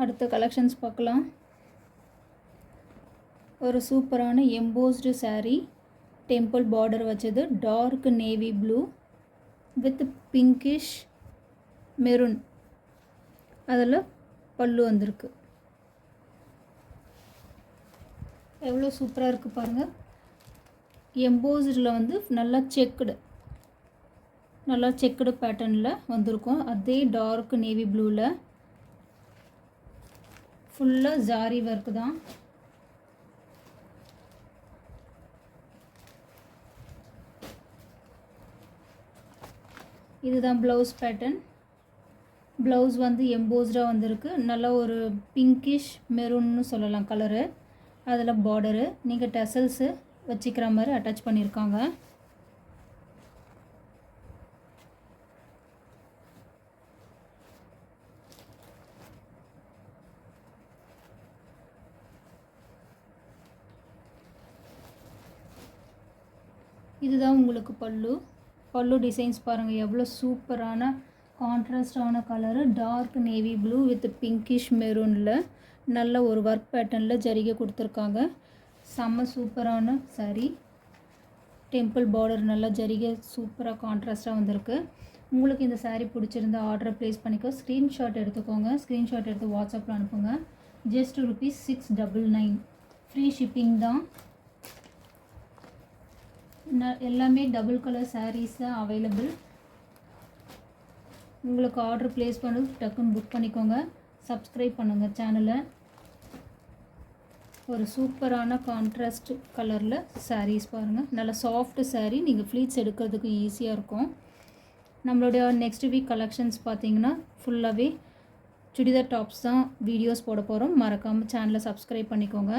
அடுத்த கலெக்ஷன்ஸ் பார்க்கலாம். ஒரு சூப்பரான எம்போஸ்டு saree, டெம்பிள் பார்டர் வச்சது, dark navy blue with pinkish maroon. அதில் பல்லு வந்திருக்கு. எவ்வளோ சூப்பராக இருக்குது பாருங்கள். எம்போஸ்டில் வந்து நல்லா செக்குடு பேட்டர்னில் வந்திருக்கும். அதே டார்க் நேவி ப்ளூவில் ஃபுல்லாக ஜாரி ஒர்க்கு தான். இதுதான் ப்ளவுஸ் பேட்டர்ன். ப்ளவுஸ் வந்து எம்போஸ்டாக வந்திருக்கு. நல்லா ஒரு பிங்கிஷ் மெரூன்னு சொல்லலாம் கலரு. அதில் பார்டரு நீங்கள் டெசல்ஸு வச்சுக்கிற மாதிரி அட்டாச் பண்ணியிருக்காங்க. இதுதான் உங்களுக்கு பல்லு டிசைன்ஸ் பாருங்கள் எவ்வளோ சூப்பரான கான்ட்ராஸ்டான colour. Dark navy blue with pinkish மெரூனில் நல்ல ஒரு ஒர்க் பேட்டர்னில் ஜரிகை கொடுத்துருக்காங்க. செம்ம சூப்பரான saree. டெம்பிள் பார்டர் நல்லா ஜரிகை சூப்பராக கான்ட்ராஸ்டாக வந்திருக்கு. உங்களுக்கு இந்த saree பிடிச்சிருந்தா ஆர்டரை ப்ளேஸ் பண்ணிக்கோ. ஸ்க்ரீன்ஷாட் எடுத்துக்கோங்க. ஸ்க்ரீன்ஷாட் எடுத்து வாட்ஸ்அப்பில் அனுப்புங்க. ஜஸ்ட் ₹699. ஃப்ரீ ஷிப்பிங் தான். எல்லாமே டபுள் கலர் sarees தான் அவைலபிள். உங்களுக்கு ஆர்டர் ப்ளேஸ் பண்ணி டக்குன்னு புக் பண்ணிக்கோங்க. சப்ஸ்கிரைப் பண்ணுங்கள் சேனலை. ஒரு சூப்பரான கான்ட்ராஸ்ட் கலரில் sarees பாருங்கள். நல்ல சாஃப்ட் saree. நீங்கள் ஃப்ளீட்ஸ் எடுக்கிறதுக்கு ஈஸியாக இருக்கும். நம்மளுடைய நெக்ஸ்ட் வீக் கலெக்ஷன்ஸ் பார்த்தீங்கன்னா ஃபுல்லாகவே சுடிதார் டாப்ஸ் தான் வீடியோஸ் போட போகிறோம். மறக்காமல் சேனலை சப்ஸ்கிரைப் பண்ணிக்கோங்க.